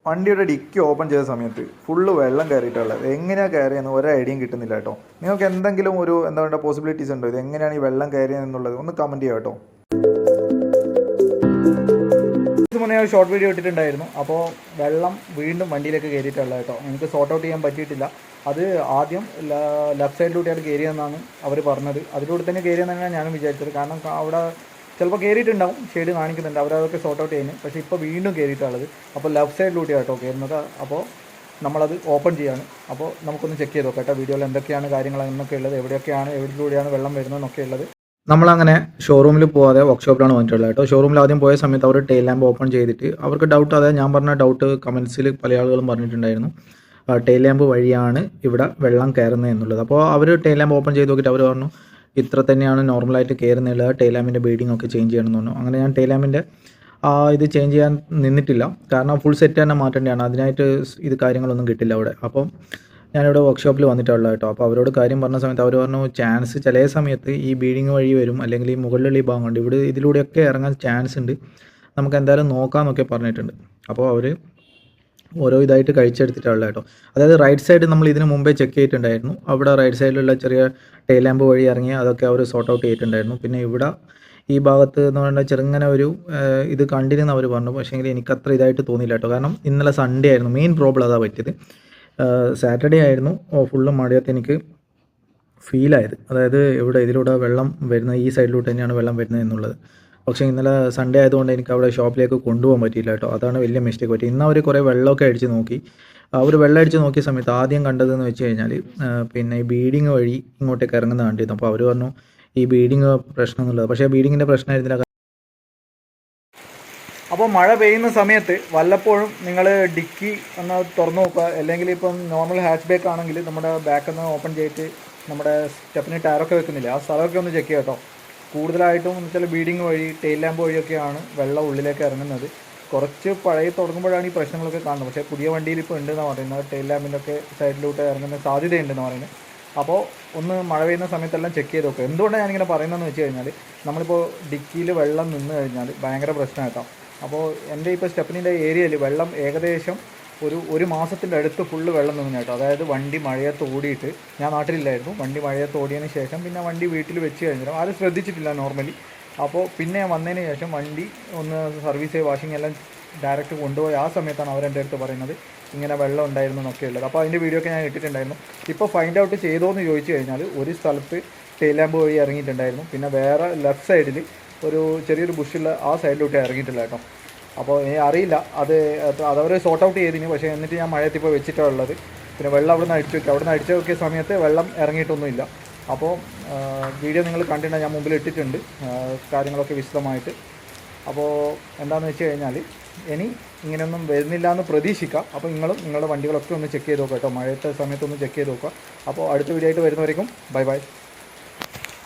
വണ്ടിയുടെ dicky open ചെയ്ത സമയത്ത് ഫുള്ള് വെള്ളം കയറിയിട്ടുള്ളത്. എങ്ങനെയാണ് കയറിയെന്ന് ഒരു ഐഡിയയും കിട്ടുന്നില്ല കേട്ടോ. നിങ്ങൾക്ക് എന്തെങ്കിലും ഒരു എന്താ പറയുക പോസിബിലിറ്റീസ് ഉണ്ടോ ഇത് എങ്ങനെയാണ് ഈ വെള്ളം കയറിയെന്നുള്ളത് ഒന്ന് കമൻറ്റ് ചെയ്യാം കേട്ടോ. മുന്നേ ഒരു ഷോർട്ട് വീഡിയോ ഇട്ടിട്ടുണ്ടായിരുന്നു. അപ്പോൾ വെള്ളം വീണ്ടും വണ്ടിയിലേക്ക് കയറിയിട്ടുള്ളത് കേട്ടോ. എനിക്ക് സോർട്ട് ഔട്ട് ചെയ്യാൻ പറ്റിയിട്ടില്ല. അത് ആദ്യം ലെഫ്റ്റ് സൈഡിലൂടെയാണ് കയറിയെന്നാണ് അവർ പറഞ്ഞത്. അതിലൂടെ തന്നെ കയറിയെന്നാണ് ഞാനും വിചാരിച്ചത്. കാരണം അവിടെ ചിലപ്പോൾ കയറിയിട്ടുണ്ടാവും, ഷെയ്ഡ് കാണിക്കുന്നുണ്ട്, അവരതൊക്കെ സോർട്ട് ഔട്ട് ചെയ്യുന്നത്. പക്ഷേ ഇപ്പോൾ വീണ്ടും കയറിയിട്ടുള്ളത്. അപ്പോൾ ലെഫ്റ്റ് സൈഡിലൂടെയാണ് കേട്ടോ കയറുന്നത്. അപ്പോൾ നമ്മളത് ഓപ്പൺ ചെയ്യാണ്. അപ്പോൾ നമുക്കൊന്ന് ചെക്ക് ചെയ്ത് നോക്കാം കേട്ടോ വീഡിയോയിൽ എന്തൊക്കെയാണ് കാര്യങ്ങൾ എന്നൊക്കെ ഉള്ളത്, എവിടെയിലൂടെയാണ് വെള്ളം വരുന്നതെന്നൊക്കെ ഉള്ളത്. നമ്മളങ്ങനെ ഷോറൂമിൽ പോകാതെ വർക്ക്ഷോപ്പിലാണ് വന്നിട്ടുള്ളത് കേട്ടോ. ഷോറൂമിൽ ആദ്യം പോയ സമയത്ത് അവർ ടെയിൽ ലാമ്പ് ഓപ്പൺ ചെയ്തിട്ട് അവർക്ക് ഡൗട്ട്, അതായത് ഞാൻ പറഞ്ഞ ഡൗട്ട് കമൻസിൽ പല ആളുകളും പറഞ്ഞിട്ടുണ്ടായിരുന്നു, ടെയിൽ ലാമ്പ് വഴിയാണ് ഇവിടെ വെള്ളം കയറുന്നത് എന്നുള്ളത്. അപ്പോൾ അവർ ടെയിൽ ലാമ്പ് ഓപ്പൺ ചെയ്ത് നോക്കിയിട്ട് അവർ പറഞ്ഞു ഇത്ര തന്നെയാണ് നോർമലായിട്ട് കയറുന്നുള്ളത്, ടെയിൽ ലാമ്പിൻ്റെ ബീഡിംഗ് ഒക്കെ ചേഞ്ച് ചെയ്യണമെന്ന് പറഞ്ഞു. അങ്ങനെ ഞാൻ ടെയിൽ ലാമ്പിൻ്റെ ഇത് ചേഞ്ച് ചെയ്യാൻ നിന്നിട്ടില്ല. കാരണം ഫുൾ സെറ്റ് തന്നെ മാറ്റേണ്ടതാണ്. അതിനായിട്ട് ഇത് കാര്യങ്ങളൊന്നും കിട്ടില്ല അവിടെ. അപ്പം ഞാനിവിടെ വർക്ക്ഷോപ്പിൽ വന്നിട്ടുള്ളത് കേട്ടോ. അപ്പോൾ അവരോട് കാര്യം പറഞ്ഞ സമയത്ത് അവർ പറഞ്ഞു ചാൻസ് ചില സമയത്ത് ഈ ബീഡിങ് വഴി വരും, അല്ലെങ്കിൽ ഈ മുകളിലുള്ള ഈ ഭാഗമുണ്ട്, ഇതിലൂടെയൊക്കെ ഇറങ്ങാൻ ചാൻസ് ഉണ്ട്, നമുക്ക് എന്തായാലും നോക്കാമെന്നൊക്കെ പറഞ്ഞിട്ടുണ്ട്. അപ്പോൾ അവർ ഓരോ ഇതായിട്ട് കഴിച്ചെടുത്തിട്ടുള്ളത് കേട്ടോ. അതായത് റൈറ്റ് സൈഡ് നമ്മൾ ഇതിന് മുമ്പേ ചെക്ക് ചെയ്തിട്ടുണ്ടായിരുന്നു. അവിടെ റൈറ്റ് സൈഡിലുള്ള ചെറിയ ടെയിൽ ലാമ്പ് വഴി ഇറങ്ങി അതൊക്കെ അവർ സോർട്ട് ഔട്ട് ചെയ്തിട്ടുണ്ടായിരുന്നു. പിന്നെ ഇവിടെ ഈ ഭാഗത്ത് എന്ന് പറഞ്ഞാൽ ചെറുങ്ങനെ ഒരു ഇത് കണ്ടിരുന്ന അവർ പറഞ്ഞു. പക്ഷേങ്കിൽ എനിക്കത്ര ഇതായിട്ട് തോന്നിയില്ല കേട്ടോ. കാരണം ഇന്നലെ സൺഡേ ആയിരുന്നു, മെയിൻ പ്രോബ്ലം അതാ പറ്റിയത്. സാറ്റർഡേ ആയിരുന്നു ഫുള്ള് മഴയത്ത് എനിക്ക് ഫീലായത്. അതായത് ഇതിലൂടെ വെള്ളം വരുന്നത് ഈ സൈഡിലൂടെ തന്നെയാണ് വെള്ളം വരുന്നത് എന്നുള്ളത്. പക്ഷേ ഇന്നലെ സൺഡേ ആയതുകൊണ്ട് എനിക്ക് അവിടെ ഷോപ്പിലേക്ക് കൊണ്ടുപോകാൻ പറ്റിയില്ല കേട്ടോ. അതാണ് വലിയ മിസ്റ്റേക്ക് പറ്റി. ഇന്ന് അവർ കുറേ വെള്ളമൊക്കെ അടിച്ച് നോക്കി. അവർ വെള്ളം അടിച്ച് നോക്കിയ സമയത്ത് ആദ്യം കണ്ടതെന്ന് വെച്ച് കഴിഞ്ഞാൽ പിന്നെ ഈ ബീഡിങ് വഴി ഇങ്ങോട്ടേക്ക് ഇറങ്ങുന്ന കണ്ടിരുന്നു. അപ്പോൾ അവർ പറഞ്ഞു ഈ ബീഡിങ് പ്രശ്നം എന്നുള്ളത്. പക്ഷേ ബീഡിങ്ങിൻ്റെ പ്രശ്നമായിരുന്നില്ല. അപ്പോൾ മഴ പെയ്യുന്ന സമയത്ത് വല്ലപ്പോഴും നിങ്ങൾ ഡിക്കി ഒന്ന് തുറന്നു നോക്കുക. അല്ലെങ്കിൽ ഇപ്പം നോർമൽ ഹാച്ച് ബാക്ക് ആണെങ്കിൽ നമ്മുടെ ബാക്കൊന്ന് ഓപ്പൺ ചെയ്തിട്ട് നമ്മുടെ സ്റ്റെപ്പിന് ടയറൊക്കെ വെക്കുന്നില്ല, ആ സ്ഥലമൊക്കെ ഒന്ന് ചെക്ക് ചെയ്യാം കേട്ടോ. കൂടുതലായിട്ടും എന്ന് വെച്ചാൽ ബീഡിങ് വഴി ടെയിൽ ലാമ്പ് വഴിയൊക്കെയാണ് വെള്ളം ഉള്ളിലേക്ക് ഇറങ്ങുന്നത്. കുറച്ച് പഴയ തുടങ്ങുമ്പോഴാണ് ഈ പ്രശ്നങ്ങളൊക്കെ കാണുന്നത്. പക്ഷേ പുതിയ വണ്ടിയിൽ ഇപ്പോൾ ഉണ്ടെന്നാണ് പറയുന്നത്, ടെയിൽ ലാമ്പിൻ്റെ ഒക്കെ സൈഡിലൂടെ ഇറങ്ങുന്ന സാധ്യതയുണ്ടെന്ന് പറയുന്നത്. അപ്പോൾ ഒന്ന് മഴ പെയ്യുന്ന സമയത്തെല്ലാം ചെക്ക് ചെയ്ത് നോക്കുക. എന്തുകൊണ്ടാണ് ഞാനിങ്ങനെ പറയുന്നതെന്ന് വെച്ച് കഴിഞ്ഞാൽ നമ്മളിപ്പോൾ ഡിക്കിയിൽ വെള്ളം നിന്ന് കഴിഞ്ഞാൽ ഭയങ്കര പ്രശ്നമായിട്ടാണ്. അപ്പോൾ എൻ്റെ ഇപ്പോൾ സ്റ്റെപ്പിൻ്റെ ഏരിയയിൽ വെള്ളം ഏകദേശം ഒരു മാസത്തിൻ്റെ അടുത്ത് ഫുള്ള് വെള്ളം നിന്നു കേട്ടോ. അതായത് വണ്ടി മഴയത്ത് ഓടിയിട്ട്, ഞാൻ നാട്ടിലില്ലായിരുന്നു, വണ്ടി മഴയത്ത് ഓടിയതിന് ശേഷം പിന്നെ വണ്ടി വീട്ടിൽ വെച്ച് കഴിഞ്ഞാൽ ആരും ശ്രദ്ധിച്ചിട്ടില്ല നോർമലി. അപ്പോൾ പിന്നെ വന്നതിന് ശേഷം വണ്ടി ഒന്ന് സർവീസ് വാഷിംഗ് എല്ലാം ഡയറക്റ്റ് കൊണ്ടുപോയി ആ സമയത്താണ് അവരെൻ്റെ അടുത്ത് പറയുന്നത് ഇങ്ങനെ വെള്ളം ഉണ്ടായിരുന്നു എന്നൊക്കെ ഉള്ളത്. അപ്പോൾ അതിൻ്റെ വീഡിയോ ഒക്കെ ഞാൻ ഇട്ടിട്ടുണ്ടായിരുന്നു. ഇപ്പോൾ ഫൈൻഡ് ഔട്ട് ചെയ്തോ എന്ന് ചോദിച്ചു കഴിഞ്ഞാൽ ഒരു സ്ഥലത്ത് ടെയിൽ ലാമ്പ് വഴി ഇറങ്ങിയിട്ടുണ്ടായിരുന്നു. പിന്നെ വേറെ ലെഫ്റ്റ് സൈഡിൽ ഒരു ചെറിയൊരു ബുഷിൽ ആ സൈഡിലോട്ട് ഇറങ്ങിയിട്ടില്ല കേട്ടോ. അപ്പോൾ അറിയില്ല, അതവർ സോർട്ട് ഔട്ട് ചെയ്തിന്. പക്ഷേ എന്നിട്ട് ഞാൻ മഴയത്ത് ഇപ്പോൾ വെച്ചിട്ടാണ് ഉള്ളത്. പിന്നെ വെള്ളം അവിടെ നിന്ന് അടിച്ചു നോക്കിയ സമയത്ത് വെള്ളം ഇറങ്ങിയിട്ടൊന്നുമില്ല. അപ്പോൾ വീഡിയോ നിങ്ങൾ കണ്ടിട്ടുണ്ടെങ്കിൽ ഞാൻ മുമ്പിൽ ഇട്ടിട്ടുണ്ട് കാര്യങ്ങളൊക്കെ വിശദമായിട്ട്. അപ്പോൾ എന്താണെന്ന് വെച്ച് കഴിഞ്ഞാൽ ഇനി ഇങ്ങനെയൊന്നും വരുന്നില്ല എന്ന് പ്രതീക്ഷിക്കാം. അപ്പോൾ നിങ്ങളുടെ വണ്ടികളൊക്കെ ഒന്ന് ചെക്ക് ചെയ്ത് നോക്കുക കേട്ടോ. മഴയത്തെ സമയത്തൊന്ന് ചെക്ക് ചെയ്ത് നോക്കുക. അപ്പോൾ അടുത്ത വീഡിയോ ആയിട്ട് വരുന്നവരേക്കും ബൈ ബൈ.